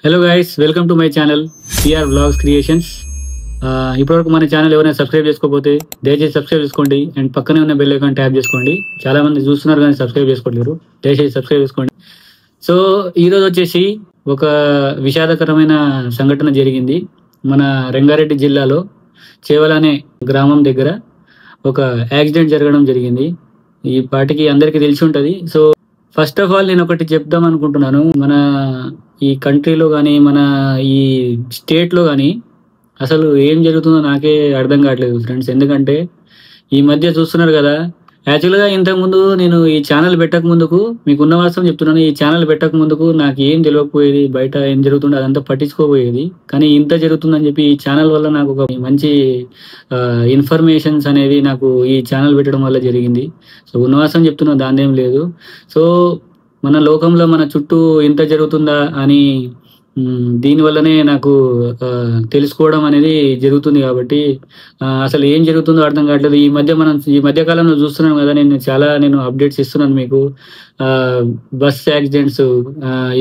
Hello guys, welcome to my channel CR vlogs creations. ఇప్పటివరకు మన channel ఎవరైనా subscribe చేసుకోకపోతే దయచేసి సబ్స్క్రైబ్ చేసుకోండి అండ్ పక్కనే ఉన్న బెల్ ఐకాన్ ట్యాప్ చేసుకోండి. చాలా మంది చూస్తున్నారు కానీ సబ్స్క్రైబ్ చేసుకోలేరు, దయచేసి సబ్స్క్రైబ్ చేసుకోండి. సో ఈరోజు వచ్చేసి ఒక విషాదకరమైన సంఘటన జరిగింది. మన రంగారెడ్డి జిల్లాలో చేవల అనే గ్రామం దగ్గర ఒక యాక్సిడెంట్ జరగడం జరిగింది. ఈ పాటికి అందరికీ తెలిసి ఉంటుంది. సో ఫస్ట్ ఆఫ్ ఆల్ నేను ఒకటి చెప్దాం అనుకుంటున్నాను. మన ఈ కంట్రీలో కానీ మన ఈ స్టేట్లో కానీ అసలు ఏం జరుగుతుందో నాకే అర్థం కావట్లేదు ఫ్రెండ్స్. ఎందుకంటే ఈ మధ్య చూస్తున్నారు కదా, యాక్చువల్గా ఇంతకుముందు నేను ఈ ఛానల్ పెట్టక ముందుకు, మీకు ఉన్న వాస్తవం చెప్తున్నాను, ఈ ఛానల్ పెట్టక ముందుకు నాకు ఏం తెలియకపోయేది, బయట ఏం జరుగుతుందో అదంతా పట్టించుకోపోయేది. కానీ ఇంత జరుగుతుందని చెప్పి ఈ ఛానల్ వల్ల నాకు ఒక మంచి ఇన్ఫర్మేషన్స్ అనేవి నాకు ఈ ఛానల్ పెట్టడం వల్ల జరిగింది. సో ఉన్న వాస్తవం చెప్తున్నాను, దాని ఏం లేదు. సో మన లోకంలో మన చుట్టూ ఇంత జరుగుతుందా అని దీనివల్లనే నాకు తెలుసుకోవడం అనేది జరుగుతుంది. కాబట్టి అసలు ఏం జరుగుతుందో అర్థం కావట్లేదు. ఈ మధ్య కాలంలో చూస్తున్నాను కదా, నేను అప్డేట్స్ ఇస్తున్నాను మీకు. బస్ యాక్సిడెంట్స్,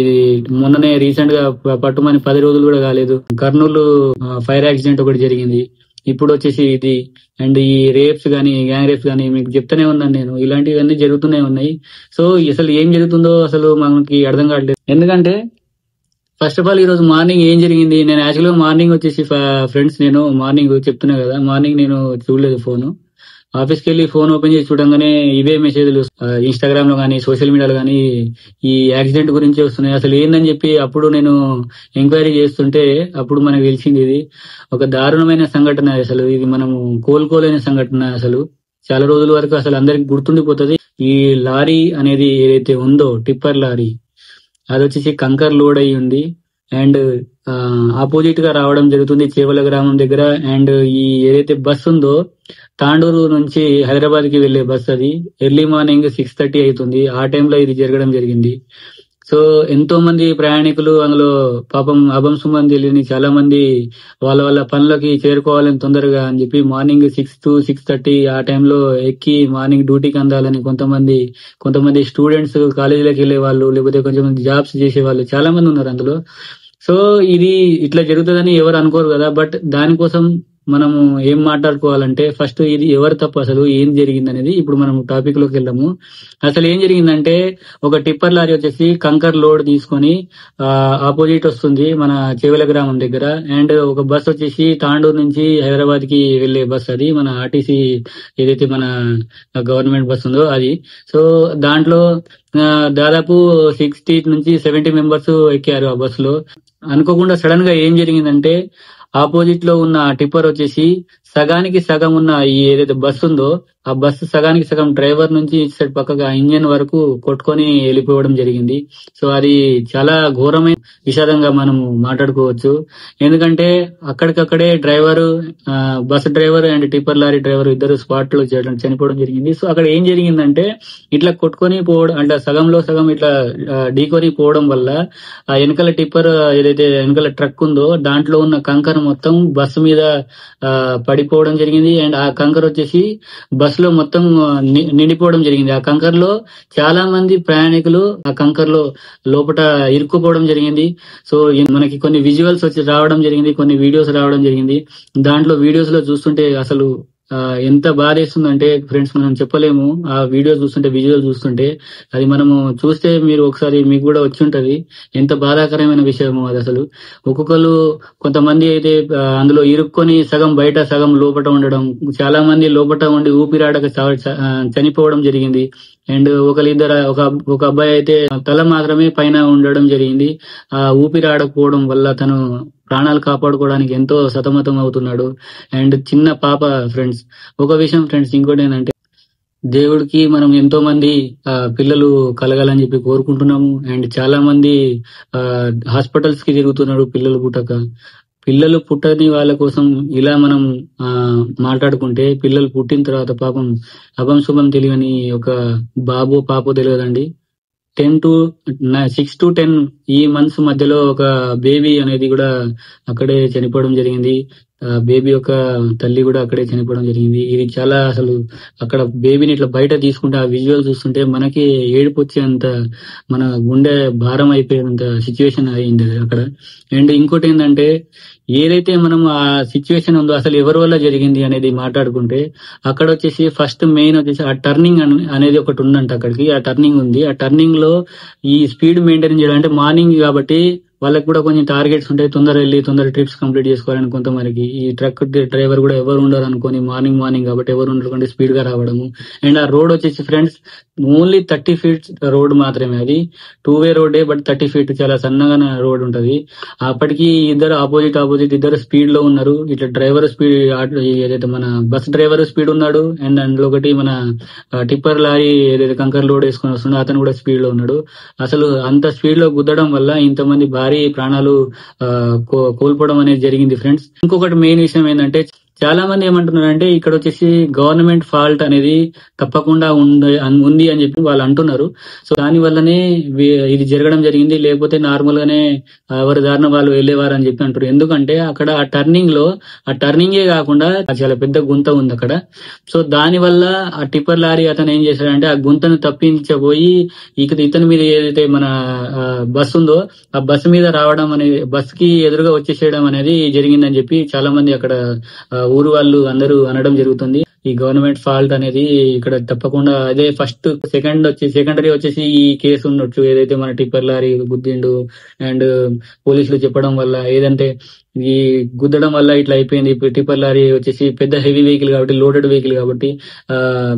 ఇది మొన్ననే రీసెంట్ గా పట్టుమని 10 రోజులు కూడా కాలేదు, కర్నూలు ఫైర్ యాక్సిడెంట్ ఒకటి జరిగింది. ఇప్పుడు వచ్చేసి ఇది అండ్ ఈ రేప్స్ కానీ, గ్యాంగ్ రేప్స్ కానీ మీకు చెప్తానే ఉన్నాను నేను. ఇలాంటివన్నీ జరుగుతూనే ఉన్నాయి. సో అసలు ఏం జరుగుతుందో అసలు మనకి అర్థం కావట్లేదు. ఎందుకంటే ఫస్ట్ ఆఫ్ ఆల్ ఈ రోజు మార్నింగ్ ఏం జరిగింది, నేను యాక్చువల్గా మార్నింగ్ వచ్చేసి ఫ్రెండ్స్, నేను మార్నింగ్ చెప్తున్నా కదా, మార్నింగ్ నేను చూడలేదు ఫోను. ఆఫీస్కి వెళ్ళి ఫోన్ ఓపెన్ చేసి చూడంగానే ఇవే మెసేజ్లు ఇన్స్టాగ్రామ్ లో కానీ సోషల్ మీడియాలో కానీ ఈ యాక్సిడెంట్ గురించి వస్తున్నాయి. అసలు ఏందని చెప్పి అప్పుడు నేను ఎంక్వైరీ చేస్తుంటే అప్పుడు మనకు తెలిసింది ఇది ఒక దారుణమైన సంఘటన. అసలు ఇది మనము కోలుకోలేని సంఘటన. అసలు చాలా రోజుల వరకు అసలు అందరికి గుర్తుండిపోతుంది. ఈ లారీ అనేది ఏదైతే ఉందో, టిప్పర్ లారీ, అది వచ్చేసి కంకర్ లోడ్ అయి ఉంది అండ్ ఆపోజిట్ గా రావడం జరుగుతుంది చేవల గ్రామం దగ్గర. అండ్ ఈ ఏదైతే బస్ ఉందో, తాండూరు నుంచి హైదరాబాద్ కి వెళ్లే బస్, అది ఎర్లీ మార్నింగ్ 6:30 అవుతుంది. ఆ టైంలో ఇది జరగడం జరిగింది. సో ఎంతో మంది ప్రయాణికులు అందులో పాపం అభంశుభం తెలియని చాలా మంది వాళ్ళ పనులకి చేరుకోవాలని తొందరగా అని చెప్పి మార్నింగ్ 6 to 6:30 ఆ టైంలో ఎక్కి మార్నింగ్ డ్యూటీకి అందాలని కొంతమంది స్టూడెంట్స్, కాలేజీలకు వెళ్లే వాళ్ళు, లేకపోతే కొంతమంది జాబ్స్ చేసే వాళ్ళు చాలా మంది ఉన్నారు అందులో. సో ఇది ఇట్లా జరుగుతుందని ఎవరు అనుకోరు కదా. బట్ దానికోసం మనము ఏం మాట్లాడుకోవాలంటే ఫస్ట్ ఇది ఎవరు తప్పు, అసలు ఏం జరిగింది అనేది ఇప్పుడు మనం టాపిక్ లోకి వెళ్దాము. అసలు ఏం జరిగిందంటే ఒక టిప్పర్ లారీ వచ్చేసి కంకర్ లోడ్ తీసుకొని ఆపోజిట్ వస్తుంది మన చేవెల గ్రామం దగ్గర. అండ్ ఒక బస్ వచ్చేసి తాండూరు నుంచి హైదరాబాద్ కి వెళ్లే బస్, అది మన ఆర్టీసీ ఏదైతే మన గవర్నమెంట్ బస్ ఉందో అది. సో దాంట్లో దాదాపు 60 నుంచి 70 మెంబర్స్ ఎక్కారు ఆ బస్ లో. అనుకోకుండా సడన్ గా ఏం జరిగిందంటే ఆపోజిట్ లో ఉన్న టిప్పర్ వచ్చేసి సగానికి సగం ఉన్న ఈ ఏదైతే బస్సు ఉందో, ఆ బస్సు సగానికి సగం డ్రైవర్ నుంచి ఇటు సైడ్ పక్కగా ఇంజన్ వరకు కొట్టుకొని వెళ్ళిపోవడం జరిగింది. సో అది చాలా ఘోరమైన విషాదంగా మనము మాట్లాడుకోవచ్చు. ఎందుకంటే అక్కడికక్కడే bus driver and tipper lorry driver ఇద్దరు స్పాట్ లో చనిపోవడం జరిగింది. సో అక్కడ ఏం జరిగిందంటే ఇట్లా కొట్టుకొని పోవడం అంటే సగంలో సగం ఇట్లా ఢీకొని పోవడం వల్ల ఆ వెనకాల టిప్పర్ ఏదైతే వెనకాల ట్రక్ ఉందో దాంట్లో ఉన్న కంకర మొత్తం బస్సు మీద పడిపోవడం జరిగింది. అండ్ ఆ కంకర్ వచ్చేసి బస్ లో మొత్తం నిండిపోవడం జరిగింది. ఆ కంకర్ లో చాలా మంది ప్రయాణికులు ఆ కంకర్ లో లోపల ఇరుక్కుపోవడం జరిగింది. సో మనకి కొన్ని విజువల్స్ వచ్చి రావడం జరిగింది, కొన్ని వీడియోస్ రావడం జరిగింది. దాంట్లో వీడియోస్ లో చూస్తుంటే అసలు ఎంత బాధేస్తుందంటే ఫ్రెండ్స్ మనం చెప్పలేము. ఆ వీడియో చూస్తుంటే, విజువల్ చూస్తుంటే, అది మనము చూస్తే మీరు ఒకసారి మీకు కూడా వచ్చి ఉంటది ఎంత బాధాకరమైన విషయమో అది. అసలు కొంతమంది అయితే అందులో ఇరుక్కొని సగం బయట సగం లోపట ఉండడం, చాలా మంది లోపట ఉండి ఊపిరాడక చనిపోవడం జరిగింది. అండ్ ఒక అబ్బాయి అయితే తల మాత్రమే పైన ఉండడం జరిగింది. ఆ ఊపిరాడకపోవడం వల్ల తను ప్రాణాలు కాపాడుకోవడానికి ఎంతో సతమతం అవుతున్నాడు. అండ్ చిన్న పాప ఫ్రెండ్స్. ఒక విషయం ఫ్రెండ్స్, ఇంకోటి ఏంటంటే దేవుడికి మనం ఎంతో మంది పిల్లలు కలగాలని చెప్పి కోరుకుంటున్నాము. అండ్ చాలా మంది హాస్పిటల్స్ కి తిరుగుతున్నారు పిల్లలు పుట్టని వాళ్ళ కోసం ఇలా మనం మాట్లాడుకుంటే, పిల్లలు పుట్టిన తర్వాత పాపం అభంశుభం తెలియని ఒక బాబు పాపో తెలియదండి, 6 to 10 ఈ మంత్స్ మధ్యలో ఒక బేబీ అనేది కూడా అక్కడే చనిపోవడం జరిగింది. బేబీ యొక్క తల్లి కూడా అక్కడే చనిపోవడం జరిగింది. ఇది చాలా అసలు అక్కడ బేబీని ఇట్లా బయట తీసుకుంటే ఆ విజువల్ చూస్తుంటే మనకి ఏడుపు వచ్చేంత, మన గుండె భారం అయిపోయేంత సిచ్యువేషన్ అయింది అది అక్కడ. అండ్ ఇంకోటి ఏంటంటే, ఏదైతే మనం ఆ సిచ్యువేషన్ ఉందో అసలు ఎవరి వల్ల జరిగింది అనేది మాట్లాడుకుంటే, అక్కడ వచ్చేసి ఫస్ట్ మెయిన్ వచ్చేసి ఆ టర్నింగ్ అనేది ఒకటి ఉందంట. అక్కడికి ఆ టర్నింగ్ ఉంది. ఆ టర్నింగ్ లో ఈ స్పీడ్ మెయింటైన్ చేయాలి అంటే మార్నింగ్ కాబట్టి వాళ్ళకి కూడా కొంచెం టార్గెట్స్ ఉంటాయి, తొందర వెళ్ళి తొందర ట్రిప్స్ కంప్లీట్ చేసుకోవాలని. కొంతమందికి ఈ ట్రక్ డ్రైవర్ కూడా ఎవరు ఉండరు అనుకోని మార్నింగ్ కాబట్టి ఎవరు ఉండకుండా స్పీడ్ గా రావడము. అండ్ ఆ రోడ్ వచ్చేసి ఫ్రెండ్స్ ఓన్లీ 30 feet రోడ్ మాత్రమే, అది 2-way రోడ్డే, బట్ 30 feet చాలా సన్నగా రోడ్ ఉంటది. అప్పటికి ఇద్దరు ఆపోజిట్ ఇద్దరు స్పీడ్ లో ఉన్నారు. ఇట్లా డ్రైవర్ స్పీడ్, ఏదైతే మన బస్ డ్రైవర్ స్పీడ్ ఉన్నాడు, అండ్ అందులో ఒకటి మన టిప్పర్ లారీ ఏదైతే కంకర్ లోడ్ వేసుకొని వస్తుండో అతను కూడా స్పీడ్ లో ఉన్నాడు. అసలు అంత స్పీడ్ లో గుద్దడం వల్ల ఇంతమంది భారీ ప్రాణాలు కోల్పోవడం అనేది జరిగింది ఫ్రెండ్స్. ఇంకొకటి మెయిన్ విషయం ఏంటంటే, చాలా మంది ఏమంటున్నారంటే ఇక్కడ వచ్చేసి గవర్నమెంట్ ఫాల్ట్ అనేది తప్పకుండా ఉంది అని చెప్పి వాళ్ళు అంటున్నారు. సో దాని వల్లనే ఇది జరగడం జరిగింది, లేకపోతే నార్మల్ గానే ఎవరి దారిన వాళ్ళు వెళ్ళేవారు అని చెప్పి అంటారు. ఎందుకంటే అక్కడ ఆ టర్నింగ్ లో, ఆ టర్నింగే కాకుండా చాలా పెద్ద గుంత ఉంది అక్కడ. సో దాని వల్ల ఆ టిప్పర్ లారీ అతను ఏం చేశాడంటే ఆ గుంతను తప్పించబోయి ఇతని మీద ఏదైతే మన బస్ ఉందో ఆ బస్ మీద రావడం అనేది, బస్ కి ఎదురుగా వచ్చేసేయడం అనేది జరిగిందని చెప్పి చాలా మంది అక్కడ ఊరు వాళ్ళు అందరూ అనడం జరుగుతుంది. ఈ గవర్నమెంట్ ఫాల్ట్ అనేది ఇక్కడ తప్పకుండా అదే. ఫస్ట్ సెకండరీ వచ్చేసి ఈ కేసు ఉండొచ్చు, ఏదైతే మన టిప్పర్ లారీ గుద్దిండు అండ్ పోలీసులు చెప్పడం వల్ల, ఏదంటే ఈ గుద్దడం వల్ల ఇట్లా అయిపోయింది. టిప్పర్ లారీ వచ్చేసి పెద్ద హెవీ వెహికల్ కాబట్టి, లోడెడ్ వెహికల్ కాబట్టి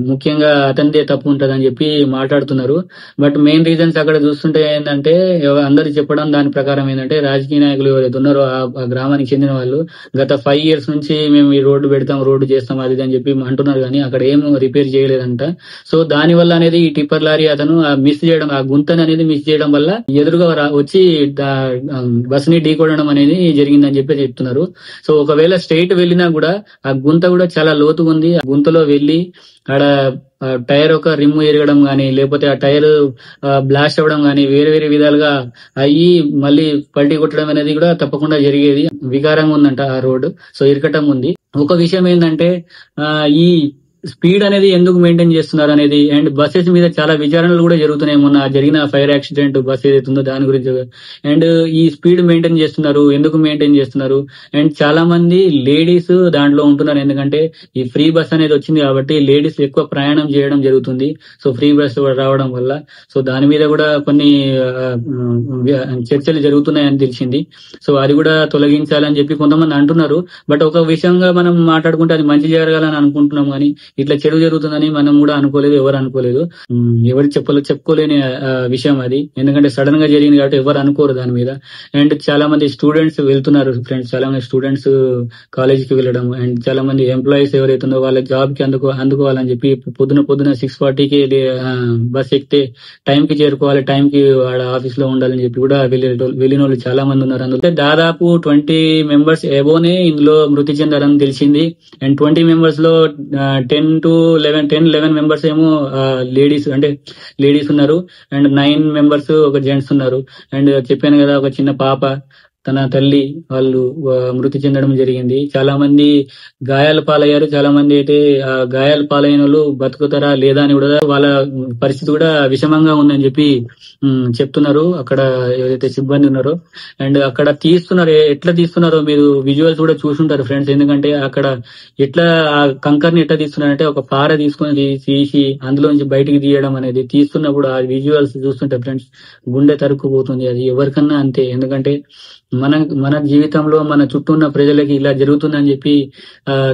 ముఖ్యంగా అతనిదే తప్పు ఉంటది అని చెప్పి మాట్లాడుతున్నారు. బట్ మెయిన్ రీజన్స్ అక్కడ చూస్తుంటే ఏంటంటే, అందరు చెప్పడం దాని ప్రకారం ఏంటంటే, రాజకీయ నాయకులు ఎవరైతే ఉన్నారో ఆ గ్రామానికి చెందిన వాళ్ళు గత 5 years నుంచి మేము ఈ రోడ్డు పెడతాం, రోడ్డు చేస్తాం, అది అని చెప్పి అంటున్నారు, కానీ అక్కడ ఏం రిపేర్ చేయలేదంట. సో దాని వల్ల అనేది ఈ టిప్పర్ లారీ అతను మిస్ చేయడం, ఆ గుంతను అనేది మిస్ చేయడం వల్ల ఎదురుగా వచ్చి బస్ ని ఢీకొనడం అనేది జరిగిందని చెప్పి చెప్తున్నారు. సో ఒకవేళ స్ట్రైట్ వెళ్ళినా కూడా ఆ గుంత కూడా చాలా లోతుగా ఉంది. ఆ గుంతలో వెళ్ళి ఆడ టైర్ ఒక రిమ్ ఎరగడం గానీ, లేకపోతే ఆ టైర్ బ్లాస్ట్ అవ్వడం గానీ, వేరే వేరే విధాలుగా అయ్యి మళ్ళీ పల్టీ కొట్టడం అనేది కూడా తప్పకుండా జరిగేది. వికారంగా ఉందంట ఆ రోడ్డు. సో ఇరకటం ఉంది. ఒక విషయం ఏంటంటే, ఈ స్పీడ్ అనేది ఎందుకు మెయింటైన్ చేస్తున్నారు అనేది, అండ్ బస్సెస్ మీద చాలా విచారణలు కూడా జరుగుతున్నాయి. మొన్న జరిగిన ఫైర్ యాక్సిడెంట్ బస్ ఏదైతే ఉందో దాని గురించి. అండ్ ఈ స్పీడ్ మెయింటైన్ చేస్తున్నారు, ఎందుకు మెయింటైన్ చేస్తున్నారు, అండ్ చాలా మంది లేడీస్ దాంట్లో ఉంటున్నారు. ఎందుకంటే ఈ ఫ్రీ బస్ అనేది వచ్చింది కాబట్టి లేడీస్ ఎక్కువ ప్రయాణం చేయడం జరుగుతుంది. సో ఫ్రీ బస్ రావడం వల్ల సో దాని మీద కూడా కొన్ని చర్చలు జరుగుతున్నాయని తెలిసింది. సో అది కూడా తొలగించాలని చెప్పి కొంతమంది అంటున్నారు. బట్ ఒక విషయంగా మనం మాట్లాడుకుంటే అది మంచి జరగాలని అనుకుంటున్నాం, కానీ ఇట్లా చెడు జరుగుతుందని మనం కూడా అనుకోలేదు, ఎవరు అనుకోలేదు. ఎవరు చెప్పుకోలేని విషయం అది. ఎందుకంటే సడన్ గా జరిగింది కాబట్టి ఎవరు అనుకోరు దాని మీద. అండ్ చాలా మంది స్టూడెంట్స్ వెళ్తున్నారు ఫ్రెండ్స్, చాలా మంది స్టూడెంట్స్ కాలేజీకి వెళ్ళడం, అండ్ చాలా మంది ఎంప్లాయీస్ ఎవరైతుందో వాళ్ళ జాబ్ కి అందుకోవాలని చెప్పి పొద్దున 6:40కి బస్ ఎక్కితే టైం కి చేరుకోవాలి, టైం కి వాడు ఆఫీస్ లో ఉండాలని చెప్పి కూడా వెళ్ళిన వాళ్ళు చాలా మంది ఉన్నారు. అందులో దాదాపు 20 members ఏవోనే ఇందులో మృతి చెందారని తెలిసింది. అండ్ 20 members లో 10-11 members ఏమో లేడీస్ ఉన్నారు, అండ్ 9 members ఒక జెంట్స్ ఉన్నారు. అండ్ చెప్పాను కదా, ఒక చిన్న పాప తన తల్లి వాళ్ళు మృతి చెందడం జరిగింది. చాలా మంది గాయాల పాలయ్యారు. చాలా మంది అయితే గాయాల పాలైన వాళ్ళు బతుకుతారా లేదా అని కూడా వాళ్ళ పరిస్థితి కూడా విషమంగా ఉందని చెప్పి చెప్తున్నారు అక్కడ ఏదైతే సిబ్బంది ఉన్నారో. అండ్ అక్కడ ఎట్లా తీస్తున్నారో మీరు విజువల్స్ కూడా చూసుంటారు ఫ్రెండ్స్. ఎందుకంటే అక్కడ ఎట్లా ఆ కంకర్ని ఎట్లా తీస్తున్నారంటే, ఒక పార తీసుకొని తీసి అందులోంచి బయటికి తీయడం అనేది తీస్తున్నప్పుడు ఆ విజువల్స్ చూస్తుంటే ఫ్రెండ్స్ గుండె తరుక్కుపోతుంది. అది ఎవరికన్నా అంతే. ఎందుకంటే మన జీవితంలో మన చుట్టూ ఉన్న ప్రజలకి ఇలా జరుగుతుందని చెప్పి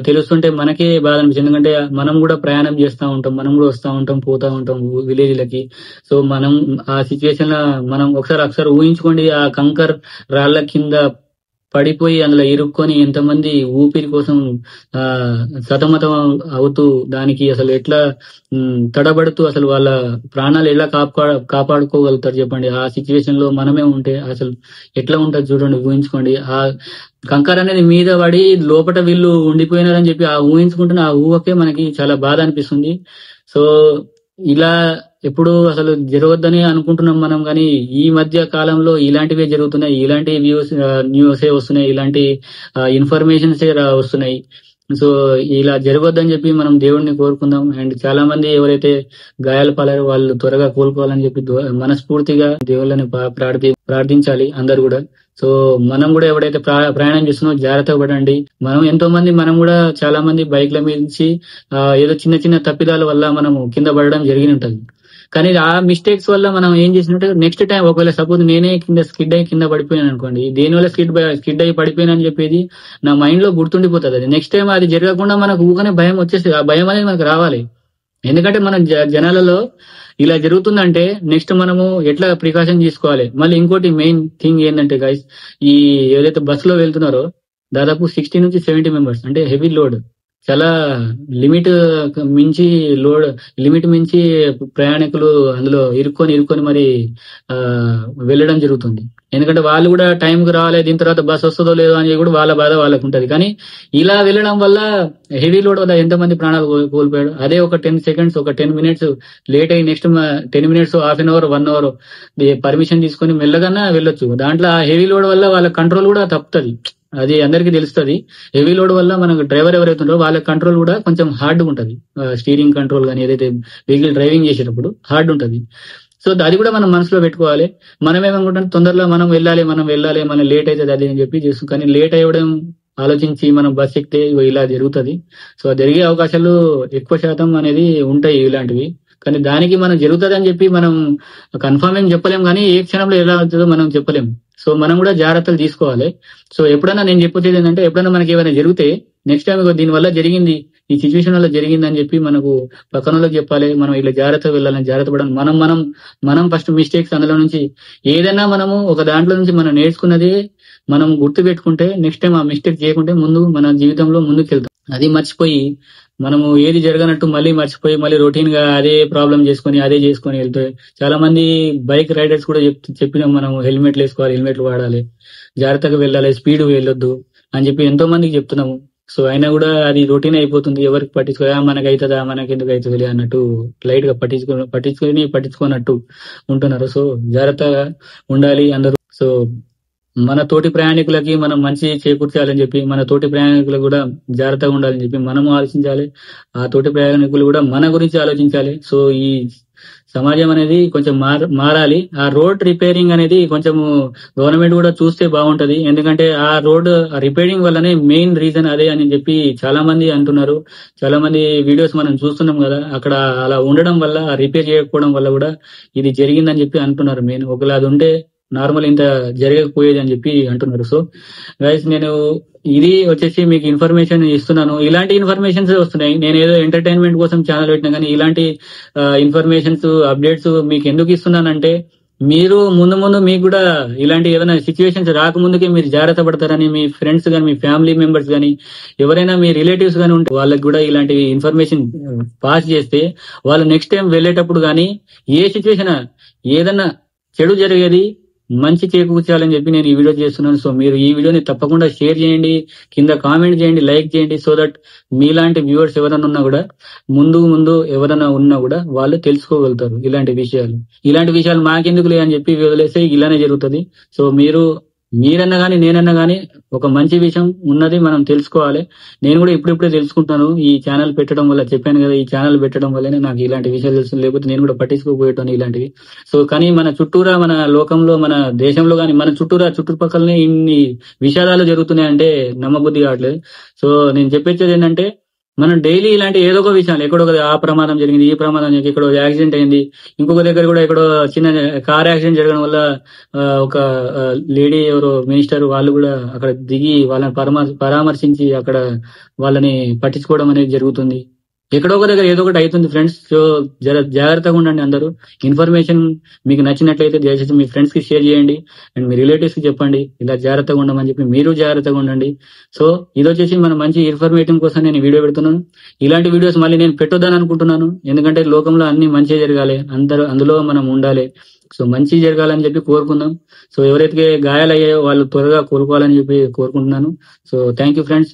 తెలుస్తుంటే మనకే బాధ అనిపిస్తుంది. ఎందుకంటే మనం కూడా ప్రయాణం చేస్తూ ఉంటాం, మనం కూడా వస్తూ ఉంటాం, పోతా ఉంటాం విలేజ్లకి. సో మనం ఆ సిచ్యువేషన్ లో మనం ఒకసారి ఊహించుకోండి, ఆ కంకర్ రాళ్ల కింద పడిపోయి అందులో ఇరుక్కొని ఎంతమంది ఊపిరి కోసం సతమతం అవుతూ దానికి అసలు ఎట్లా తడబడుతూ అసలు వాళ్ళ ప్రాణాలు ఎలా కాపాడుకోగలుగుతారు చెప్పండి. ఆ సిచ్యువేషన్ లో మనమే ఉంటే అసలు ఎట్లా ఉంటది చూడండి, ఊహించుకోండి. ఆ కంకర్ అనేది మీద పడి లోపల వీళ్ళు ఉండిపోయినారని చెప్పి ఆ ఊహించుకుంటున్న ఆ ఊహకే మనకి చాలా బాధ అనిపిస్తుంది. సో ఇలా ఎప్పుడు అసలు జరగొద్దని అనుకుంటున్నాం మనం, కానీ ఈ మధ్య కాలంలో ఇలాంటివే జరుగుతున్నాయి. ఇలాంటి న్యూసే వస్తున్నాయి, ఇలాంటి ఇన్ఫర్మేషన్స్ వస్తున్నాయి. సో ఇలా జరగొద్దని చెప్పి మనం దేవుడిని కోరుకుందాం. అండ్ చాలా మంది ఎవరైతే గాయాల పాలారో వాళ్ళు త్వరగా కోలుకోవాలని చెప్పి మనస్ఫూర్తిగా దేవుళ్ళని ప్రార్థించాలి అందరు కూడా. సో మనం కూడా ఎవరైతే ప్రయాణం చేస్తున్నామో జాగ్రత్త పడండి. మనం కూడా చాలా మంది బైక్ల మీద నుంచి ఏదో చిన్న చిన్న తప్పిదాల వల్ల మనం కింద పడడం జరిగి ఉంటది. కానీ ఆ మిస్టేక్స్ వల్ల మనం ఏం చేసినట్టు నెక్స్ట్ టైం ఒకవేళ సపోజ్ నేనే స్కిడ్ అయ్యి కింద పడిపోయాను అనుకోండి, దేనివల్ల స్కిడ్ అయ్యి పడిపోయాను అని చెప్పేది నా మైండ్ లో గుర్తుండిపోతుంది. అది నెక్స్ట్ టైం అది జరగకుండా మనకు ఊకనే భయం వచ్చేస్తుంది. ఆ భయం అనేది మనకు రావాలి. ఎందుకంటే మనం జనాలలో ఇలా జరుగుతుందంటే నెక్స్ట్ మనము ఎట్లా ప్రికాషన్ తీసుకోవాలి. మళ్ళీ ఇంకోటి మెయిన్ థింగ్ ఏంటంటే గైస్, ఈ ఏదైతే బస్సులో వెళ్తున్నారో దాదాపు 60 నుంచి 70 మెంబర్స్ అంటే హెవీ లోడ్, చాలా లిమిట్ మించి ప్రయాణికులు అందులో ఇరుక్కొని మరి వెళ్ళడం జరుగుతుంది. ఎందుకంటే వాళ్ళు కూడా టైంకి రావాలి, దీని తర్వాత బస్ వస్తుందో లేదో అని కూడా వాళ్ళ బాధ వాళ్ళకు ఉంటది. కానీ ఇలా వెళ్ళడం వల్ల హెవీ లోడ్ వల్ల ఎంతమంది ప్రాణాలు కోల్పోయాడు. అదే ఒక 10 సెకండ్స్, ఒక 10 మినిట్స్ లేట్ అయ్యి next 10 minutes, half an hour, 1 hour permission తీసుకొని మెల్లగానే వెళ్ళొచ్చు. దాంట్లో ఆ హెవీ లోడ్ వల్ల వాళ్ళ కంట్రోల్ కూడా తప్పుతుంది. అది అందరికీ తెలుస్తుంది. హెవీ లోడ్ వల్ల మనకు డ్రైవర్ ఎవరైతే ఉంటారో వాళ్ళ కంట్రోల్ కూడా కొంచెం హార్డ్ ఉంటది. స్టీరింగ్ కంట్రోల్ కానీ ఏదైతే వెహికల్ డ్రైవింగ్ చేసేటప్పుడు హార్డ్ ఉంటది. సో అది కూడా మనం మనసులో పెట్టుకోవాలి. మనం ఏమనుకుంటాం, తొందరలో మనం వెళ్ళాలి, మనం లేట్ అవుతుంది అది అని చెప్పి చేస్తాం. కానీ లేట్ అవ్వడం ఆలోచించి మనం బస్ ఎక్కితే ఇలా జరుగుతుంది. సో జరిగే అవకాశాలు ఎక్కువ శాతం అనేది ఉంటాయి ఇలాంటివి. కానీ దానికి మనం జరుగుతుంది అని చెప్పి మనం కన్ఫర్మ్ ఏం చెప్పలేం, కానీ ఏ క్షణంలో ఎలా అవుతుందో మనం చెప్పలేం. సో మనం కూడా జాగ్రత్తలు తీసుకోవాలి. సో ఎప్పుడైనా నేను చెప్పేది ఏంటంటే, ఎప్పుడైనా మనకి ఏమైనా జరిగితే నెక్స్ట్ టైం దీని వల్ల జరిగింది, ఈ సిచ్యువేషన్ వల్ల జరిగింది అని చెప్పి మనకు పక్కన వాళ్ళకి చెప్పాలి. మనం ఇలా జాగ్రత్తగా వెళ్ళాలని, జాగ్రత్త పడాలి. మనం ఫస్ట్ మిస్టేక్స్ అందులో నుంచి ఏదైనా మనము ఒక దాంట్లో నుంచి మనం నేర్చుకున్నది మనం గుర్తు పెట్టుకుంటే నెక్స్ట్ టైం ఆ మిస్టేక్ చేయకుంటే ముందు మన జీవితంలో ముందుకు వెళ్తాం. అది మర్చిపోయి మనము ఏది జరగనట్టు మర్చిపోయి మళ్ళీ రొటీన్ గా అదే ప్రాబ్లం చేసుకొని వెళ్తే చాలా మంది బైక్ రైడర్స్ కూడా చెప్పినాం, మనం హెల్మెట్లు వేసుకోవాలి, హెల్మెట్లు వాడాలి, జాగ్రత్తగా వెళ్ళాలి, స్పీడ్ వెళ్ళొద్దు అని చెప్పి ఎంతో మందికి చెప్తున్నాము. సో అయినా కూడా అది రొటీన్ అయిపోతుంది. ఎవరికి మనకి అవుతుందా, మనకి ఎందుకు అవుతుంది అన్నట్టు లైట్ గా పట్టించుకోనట్టు ఉంటున్నారు. సో జాగ్రత్తగా ఉండాలి అందరూ. సో మన తోటి ప్రయాణికులకి మనం మంచి చేకూర్చాలని చెప్పి, మన తోటి ప్రయాణికులకు కూడా జాగ్రత్తగా ఉండాలని చెప్పి మనము ఆలోచించాలి. ఆ తోటి ప్రయాణికులు కూడా మన గురించి ఆలోచించాలి. సో ఈ సమాజం అనేది కొంచెం మారాలి. ఆ రోడ్ రిపేరింగ్ అనేది కొంచెం గవర్నమెంట్ కూడా చూస్తే బాగుంటది. ఎందుకంటే ఆ రోడ్ రిపేరింగ్ వల్లనే మెయిన్ రీజన్ అదే అని చెప్పి చాలా మంది అంటున్నారు. చాలా మంది వీడియోస్ మనం చూస్తున్నాం కదా, అక్కడ అలా ఉండడం వల్ల, రిపేర్ చేయకపోవడం వల్ల కూడా ఇది జరిగిందని చెప్పి అంటున్నారు. మెయిన్ ఒకవేళ అది ఉంటే నార్మల్ ఇంత జరగకపోయేది అని చెప్పి అంటున్నారు. సో గైస్, నేను ఇది వచ్చేసి మీకు ఇన్ఫర్మేషన్ ఇస్తున్నాను. ఇలాంటి ఇన్ఫర్మేషన్స్ వస్తున్నాయి. నేను ఏదో ఎంటర్టైన్మెంట్ కోసం ఛానల్ పెట్టినా, కానీ ఇలాంటి ఇన్ఫర్మేషన్స్, అప్డేట్స్ మీకు ఎందుకు ఇస్తున్నానంటే, మీరు ముందు మీకు కూడా ఇలాంటి ఏదైనా సిచ్యువేషన్స్ రాకముందుకే మీరు జాగ్రత్త పడతారని, మీ ఫ్రెండ్స్ కానీ, మీ ఫ్యామిలీ మెంబర్స్ కానీ, ఎవరైనా మీ రిలేటివ్స్ కానీ ఉంటే వాళ్ళకి కూడా ఇలాంటి ఇన్ఫర్మేషన్ పాస్ చేస్తే వాళ్ళు నెక్స్ట్ టైం వెళ్ళేటప్పుడు కానీ ఏ సిచ్యువేషన్ ఏదన్నా చెడు జరిగేది మంచి చేకూర్చాలని చెప్పి నేను ఈ వీడియో చేస్తున్నాను. సో మీరు ఈ వీడియోని తప్పకుండా షేర్ చేయండి, కింద కామెంట్ చేయండి, లైక్ చేయండి. సో దట్ మీలాంటి వ్యూవర్స్ ఎవరైనా ఉన్నా కూడా ముందు ఎవరైనా ఉన్నా కూడా వాళ్ళు తెలుసుకోగలుగుతారు ఇలాంటి విషయాలు మాకెందుకులే అని చెప్పి వదిలేస్తే ఇలానే జరుగుతుంది. సో మీరన్నా గానీ నేనన్నా గానీ ఒక మంచి విషయం ఉన్నది మనం తెలుసుకోవాలి. నేను కూడా ఇప్పుడిప్పుడే తెలుసుకుంటాను ఈ ఛానల్ పెట్టడం వల్ల. చెప్పాను కదా, ఈ ఛానల్ పెట్టడం వల్లనే నాకు ఇలాంటి విషయాలు తెలుసు, లేకపోతే నేను కూడా పట్టించుకోపోయేటాను ఇలాంటివి. సో కానీ మన చుట్టూరా, మన లోకంలో, మన దేశంలో గానీ, మన చుట్టుపక్కలనే ఇన్ని విషాదాలు జరుగుతున్నాయంటే నమ్మబుద్ధి కావట్లేదు. సో నేను చెప్పేది ఏంటంటే, మనం డైలీ ఇలాంటి ఏదో ఒక విషయాలు, ఎక్కడో ఆ ప్రమాదం జరిగింది, ఈ ప్రమాదం జరిగింది, ఎక్కడో యాక్సిడెంట్ అయింది, ఇంకొక దగ్గర కూడా ఎక్కడో చిన్న కార్ యాక్సిడెంట్ జరగడం వల్ల ఒక లేడీ ఎవరో మినిస్టర్ వాళ్ళు కూడా అక్కడ దిగి వాళ్ళని పరామర్శించి అక్కడ వాళ్ళని పట్టించుకోవడం అనేది జరుగుతుంది. ఎక్కడో ఒక దగ్గర ఏదో ఒకటి అవుతుంది ఫ్రెండ్స్. సో జాగ్రత్తగా ఉండండి అందరూ. ఇన్ఫర్మేషన్ మీకు నచ్చినట్లయితే దయచేసి మీ ఫ్రెండ్స్ కి షేర్ చేయండి అండ్ మీ రిలేటివ్స్ కి చెప్పండి ఇలా జాగ్రత్తగా ఉండమని చెప్పి. మీరు జాగ్రత్తగా ఉండండి. సో ఇది వచ్చేసి మన మంచి ఇన్ఫర్మేషన్ కోసం నేను వీడియో పెడుతున్నాను. ఇలాంటి వీడియోస్ మళ్ళీ నేను పెట్టొద్దని అనుకుంటున్నాను. ఎందుకంటే లోకంలో అన్ని మంచి జరగాలి, అందులో మనం ఉండాలి. సో మంచి జరగాలని చెప్పి కోరుకుందాం. సో ఎవరైతే గాయాలయ్యాయో వాళ్ళు త్వరగా కోలుకోవాలని చెప్పి కోరుకుంటున్నాను. So thank you friends.